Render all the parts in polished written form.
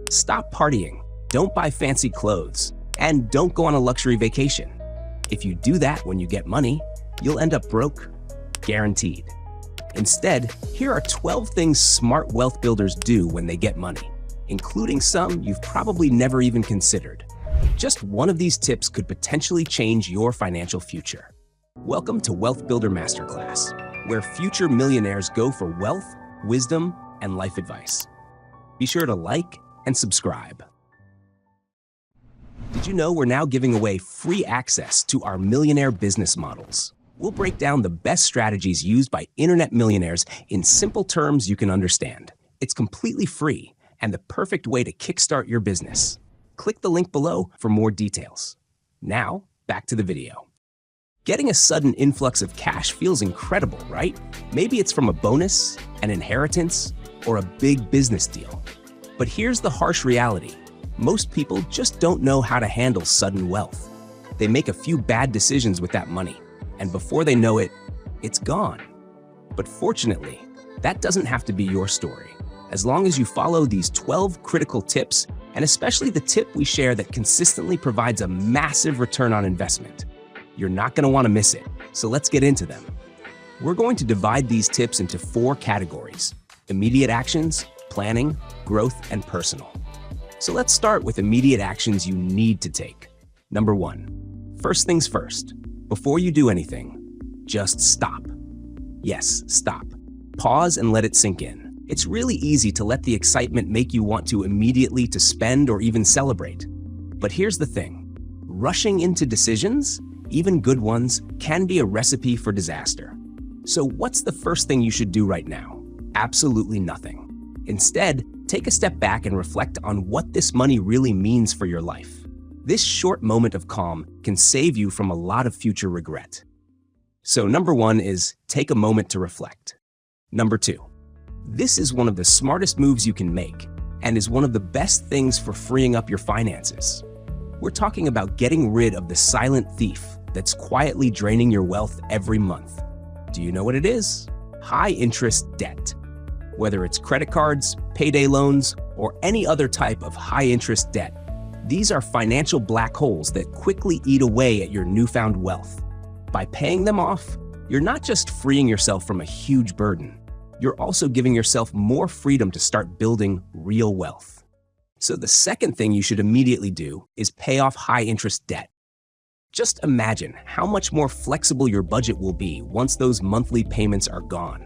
Stop partying, don't buy fancy clothes, and don't go on a luxury vacation. If you do that when you get money, you'll end up broke, guaranteed. Instead, here are 12 things smart wealth builders do when they get money, including some you've probably never even considered. Just one of these tips could potentially change your financial future. Welcome to Wealth Builder Masterclass, where future millionaires go for wealth, wisdom, and life advice. Be sure to like and subscribe. Did you know we're now giving away free access to our millionaire business models? We'll break down the best strategies used by internet millionaires in simple terms you can understand. It's completely free and the perfect way to kickstart your business. Click the link below for more details. Now, back to the video. Getting a sudden influx of cash feels incredible, right? Maybe it's from a bonus, an inheritance, or a big business deal. But here's the harsh reality. Most people just don't know how to handle sudden wealth. They make a few bad decisions with that money, and before they know it, it's gone. But fortunately, that doesn't have to be your story. As long as you follow these 12 critical tips, and especially the tip we share that consistently provides a massive return on investment, you're not going to want to miss it. So let's get into them. We're going to divide these tips into 4 categories: immediate actions, planning, growth, and personal. So let's start with immediate actions you need to take. Number 1, first things first. Before you do anything, just stop. Yes, stop. Pause and let it sink in. It's really easy to let the excitement make you want to immediately to spend or even celebrate. But here's the thing. Rushing into decisions, even good ones, can be a recipe for disaster. So what's the first thing you should do right now? Absolutely nothing. Instead, take a step back and reflect on what this money really means for your life. This short moment of calm can save you from a lot of future regret. So number 1 is take a moment to reflect. Number 2, this is one of the smartest moves you can make and is one of the best things for freeing up your finances. We're talking about getting rid of the silent thief that's quietly draining your wealth every month. Do you know what it is? High interest debt. Whether it's credit cards, payday loans, or any other type of high interest debt, these are financial black holes that quickly eat away at your newfound wealth. By paying them off, you're not just freeing yourself from a huge burden, you're also giving yourself more freedom to start building real wealth. So the second thing you should immediately do is pay off high interest debt. Just imagine how much more flexible your budget will be once those monthly payments are gone.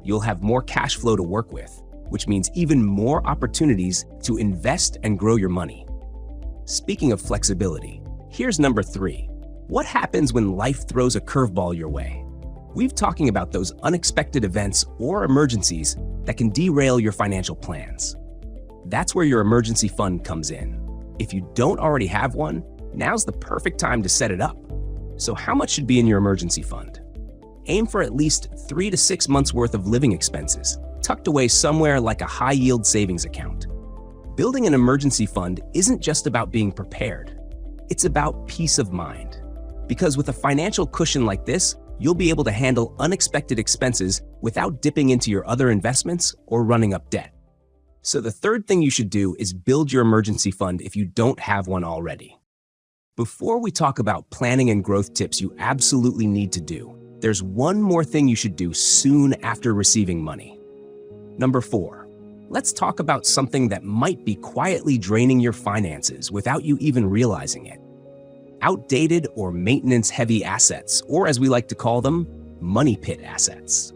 You'll have more cash flow to work with, which means even more opportunities to invest and grow your money. Speaking of flexibility, here's number 3. What happens when life throws a curveball your way? We're talking about those unexpected events or emergencies that can derail your financial plans. That's where your emergency fund comes in. If you don't already have one, now's the perfect time to set it up. So how much should be in your emergency fund? Aim for at least 3 to 6 months worth of living expenses, tucked away somewhere like a high-yield savings account. Building an emergency fund isn't just about being prepared. It's about peace of mind. Because with a financial cushion like this, you'll be able to handle unexpected expenses without dipping into your other investments or running up debt. So the third thing you should do is build your emergency fund if you don't have one already. Before we talk about planning and growth tips you absolutely need to do, there's one more thing you should do soon after receiving money. Number 4, let's talk about something that might be quietly draining your finances without you even realizing it. Outdated or maintenance-heavy assets, or as we like to call them, money pit assets.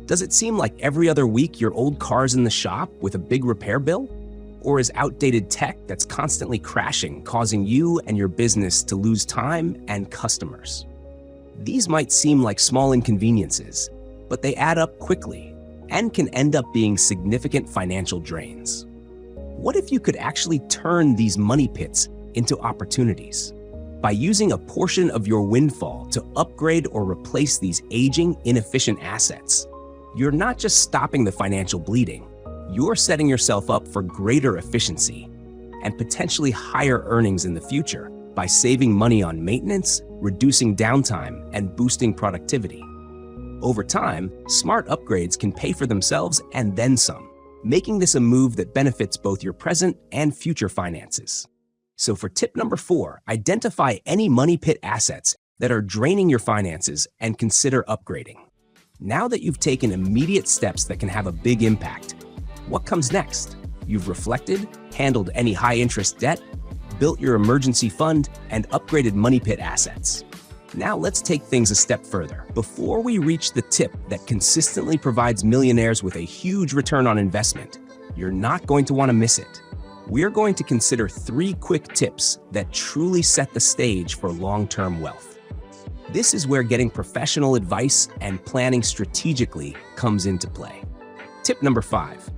Does it seem like every other week your old car's in the shop with a big repair bill? Or is outdated tech that's constantly crashing causing you and your business to lose time and customers? These might seem like small inconveniences, but they add up quickly and can end up being significant financial drains. What if you could actually turn these money pits into opportunities? By using a portion of your windfall to upgrade or replace these aging, inefficient assets, you're not just stopping the financial bleeding, you're setting yourself up for greater efficiency and potentially higher earnings in the future by saving money on maintenance, reducing downtime, and boosting productivity. Over time, smart upgrades can pay for themselves and then some. making this a move that benefits both your present and future finances. So for tip number 4, identify any money pit assets that are draining your finances and consider upgrading. Now that you've taken immediate steps that can have a big impact, what comes next? You've reflected, handled any high-interest debt, built your emergency fund, and upgraded money pit assets. Now let's take things a step further. Before we reach the tip that consistently provides millionaires with a huge return on investment, you're not going to want to miss it. We're going to consider 3 quick tips that truly set the stage for long-term wealth. This is where getting professional advice and planning strategically comes into play. Tip number 5.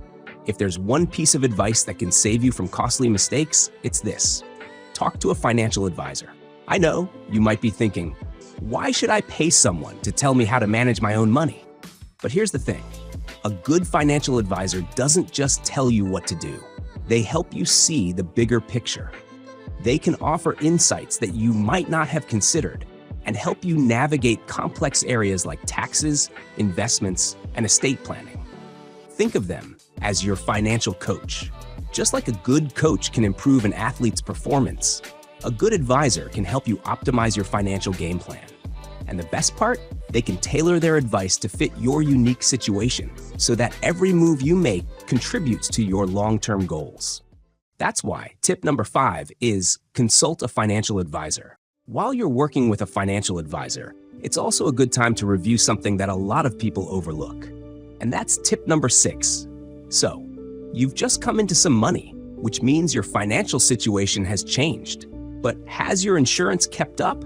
If there's one piece of advice that can save you from costly mistakes, it's this. Talk to a financial advisor. I know you might be thinking, why should I pay someone to tell me how to manage my own money? But here's the thing. A good financial advisor doesn't just tell you what to do. They help you see the bigger picture. They can offer insights that you might not have considered and help you navigate complex areas like taxes, investments, and estate planning. Think of them as your financial coach. Just like a good coach can improve an athlete's performance, a good advisor can help you optimize your financial game plan. And the best part? They can tailor their advice to fit your unique situation so that every move you make contributes to your long-term goals. That's why tip number 5 is consult a financial advisor. While you're working with a financial advisor, it's also a good time to review something that a lot of people overlook. And that's tip number 6. So, you've just come into some money, which means your financial situation has changed. But has your insurance kept up?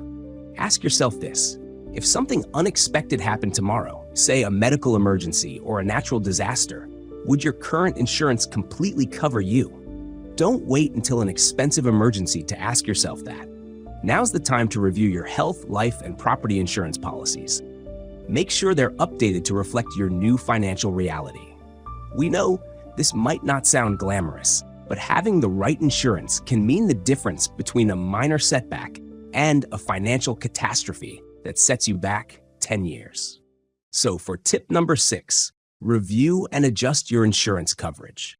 Ask yourself this. If something unexpected happened tomorrow, say a medical emergency or a natural disaster, would your current insurance completely cover you? Don't wait until an expensive emergency to ask yourself that. Now's the time to review your health, life, and property insurance policies. Make sure they're updated to reflect your new financial reality. We know this might not sound glamorous, but having the right insurance can mean the difference between a minor setback and a financial catastrophe that sets you back 10 years. So for tip number 6, review and adjust your insurance coverage.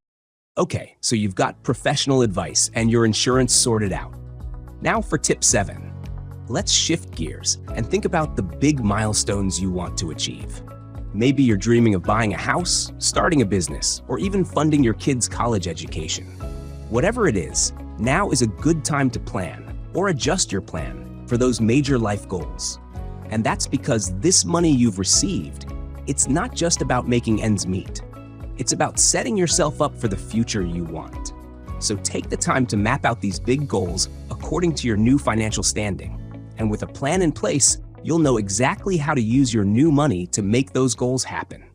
Okay, so you've got professional advice and your insurance sorted out. Now for tip 7. Let's shift gears and think about the big milestones you want to achieve. Maybe you're dreaming of buying a house, starting a business, or even funding your kids' college education. Whatever it is, now is a good time to plan or adjust your plan for those major life goals. And that's because this money you've received, it's not just about making ends meet. It's about setting yourself up for the future you want. So take the time to map out these big goals according to your new financial standing. And with a plan in place, you'll know exactly how to use your new money to make those goals happen.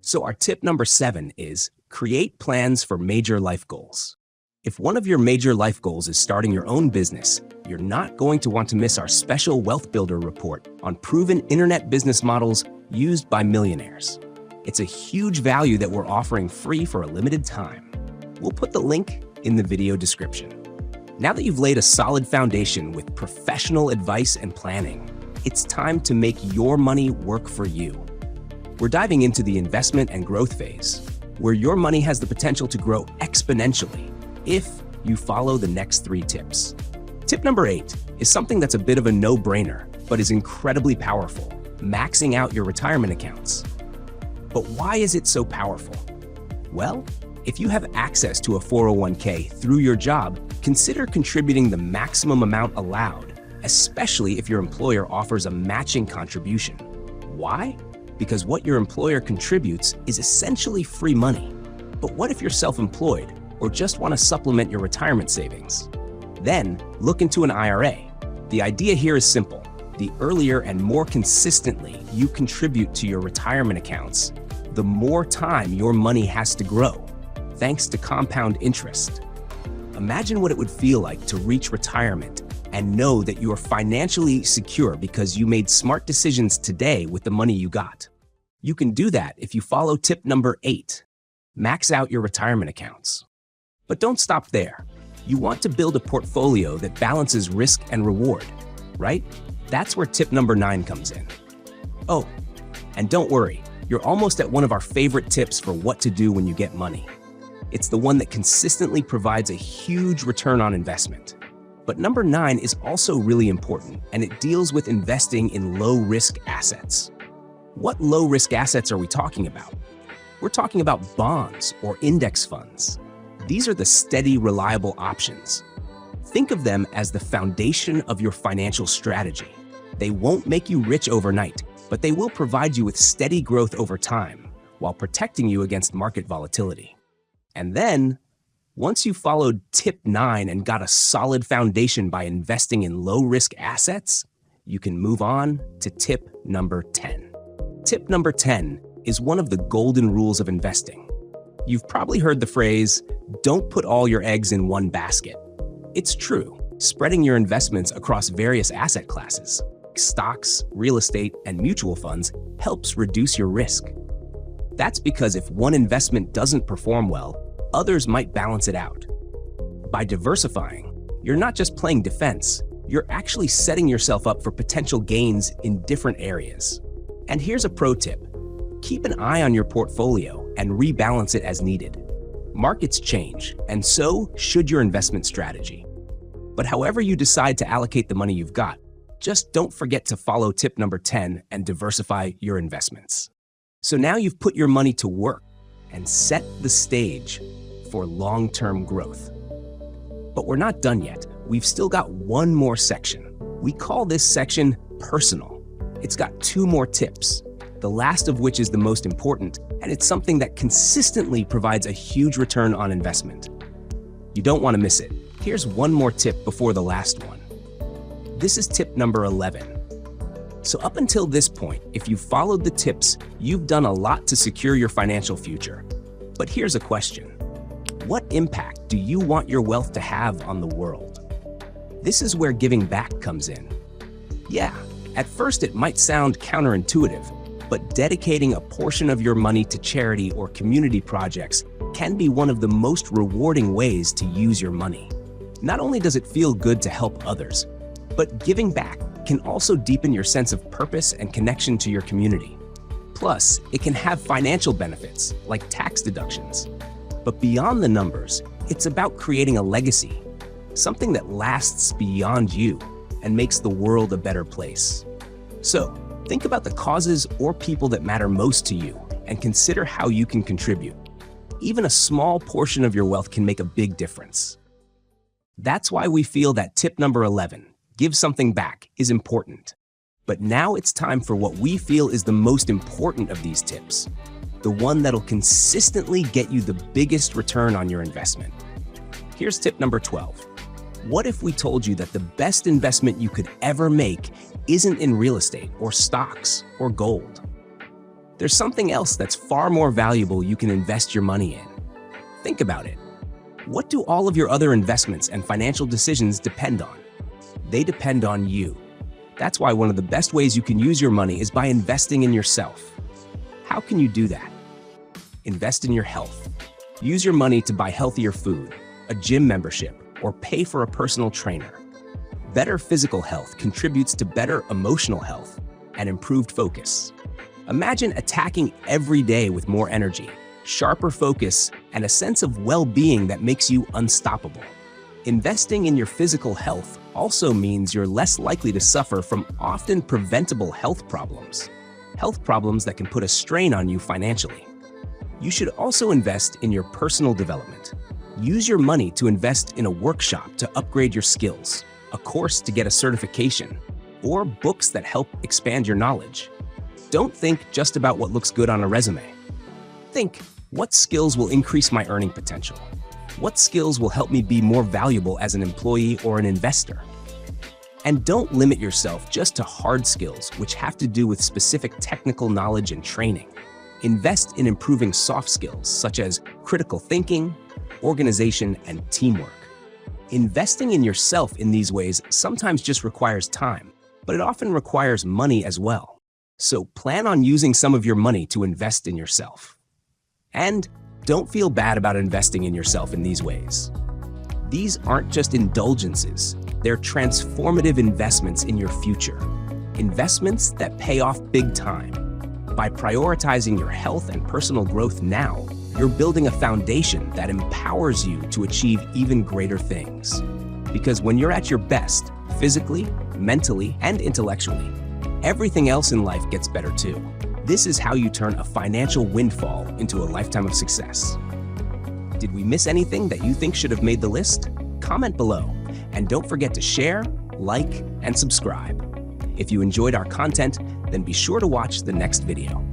So our tip number 7 is create plans for major life goals. If one of your major life goals is starting your own business, you're not going to want to miss our special Wealth Builder report on proven internet business models used by millionaires. It's a huge value that we're offering free for a limited time. We'll put the link in the video description. Now that you've laid a solid foundation with professional advice and planning, it's time to make your money work for you. We're diving into the investment and growth phase, where your money has the potential to grow exponentially if you follow the next 3 tips. Tip number 8 is something that's a bit of a no-brainer, but is incredibly powerful: maxing out your retirement accounts. But why is it so powerful? Well, if you have access to a 401k through your job, consider contributing the maximum amount allowed, especially if your employer offers a matching contribution. Why? Because what your employer contributes is essentially free money. But what if you're self-employed or just want to supplement your retirement savings? Then look into an IRA. The idea here is simple. The earlier and more consistently you contribute to your retirement accounts, the more time your money has to grow, thanks to compound interest. Imagine what it would feel like to reach retirement and know that you are financially secure because you made smart decisions today with the money you got. You can do that if you follow tip number 8. Max out your retirement accounts. But don't stop there. You want to build a portfolio that balances risk and reward, right? That's where tip number 9 comes in. Oh, and don't worry, you're almost at one of our favorite tips for what to do when you get money. It's the one that consistently provides a huge return on investment. But number 9 is also really important, and it deals with investing in low-risk assets. What low-risk assets are we talking about? We're talking about bonds or index funds. These are the steady, reliable options. Think of them as the foundation of your financial strategy. They won't make you rich overnight, but they will provide you with steady growth over time while protecting you against market volatility. And then, once you've followed tip 9 and got a solid foundation by investing in low-risk assets, you can move on to tip number 10. Tip number 10 is one of the golden rules of investing. You've probably heard the phrase, "Don't put all your eggs in one basket." It's true. Spreading your investments across various asset classes, stocks, real estate, and mutual funds, helps reduce your risk. That's because if one investment doesn't perform well, others might balance it out. By diversifying, you're not just playing defense, you're actually setting yourself up for potential gains in different areas. And here's a pro tip. Keep an eye on your portfolio and rebalance it as needed. Markets change, and so should your investment strategy. But however you decide to allocate the money you've got, just don't forget to follow tip number 10 and diversify your investments. So now you've put your money to work and set the stage for long-term growth. But we're not done yet. We've still got one more section. We call this section personal. It's got 2 more tips, the last of which is the most important, and it's something that consistently provides a huge return on investment. You don't want to miss it. Here's one more tip before the last one. This is tip number 11. So up until this point, if you've followed the tips, you've done a lot to secure your financial future. But here's a question. What impact do you want your wealth to have on the world? This is where giving back comes in. Yeah, at first it might sound counterintuitive, but dedicating a portion of your money to charity or community projects can be one of the most rewarding ways to use your money. Not only does it feel good to help others, but giving back can also deepen your sense of purpose and connection to your community. Plus, it can have financial benefits, like tax deductions. But beyond the numbers, it's about creating a legacy, something that lasts beyond you and makes the world a better place. So, think about the causes or people that matter most to you and consider how you can contribute. Even a small portion of your wealth can make a big difference. That's why we feel that tip number 11, give something back, is important. But now it's time for what we feel is the most important of these tips, the one that'll consistently get you the biggest return on your investment. Here's tip number 12. What if we told you that the best investment you could ever make isn't in real estate or stocks or gold? There's something else that's far more valuable you can invest your money in. Think about it. What do all of your other investments and financial decisions depend on? They depend on you. That's why one of the best ways you can use your money is by investing in yourself. How can you do that? Invest in your health. Use your money to buy healthier food, a gym membership, or pay for a personal trainer. Better physical health contributes to better emotional health and improved focus. Imagine attacking every day with more energy, sharper focus, and a sense of well-being that makes you unstoppable. Investing in your physical health also means you're less likely to suffer from often preventable health problems that can put a strain on you financially. You should also invest in your personal development. Use your money to invest in a workshop to upgrade your skills, a course to get a certification, or books that help expand your knowledge. Don't think just about what looks good on a resume. Think, what skills will increase my earning potential? What skills will help me be more valuable as an employee or an investor? And don't limit yourself just to hard skills, which have to do with specific technical knowledge and training. Invest in improving soft skills, such as critical thinking, organization, and teamwork. Investing in yourself in these ways sometimes just requires time, but it often requires money as well. So plan on using some of your money to invest in yourself. And don't feel bad about investing in yourself in these ways. These aren't just indulgences, they're transformative investments in your future. Investments that pay off big time. By prioritizing your health and personal growth now, you're building a foundation that empowers you to achieve even greater things. Because when you're at your best, physically, mentally, and intellectually, everything else in life gets better too. This is how you turn a financial windfall into a lifetime of success. Did we miss anything that you think should have made the list? Comment below, and don't forget to share, like, and subscribe. If you enjoyed our content, then be sure to watch the next video.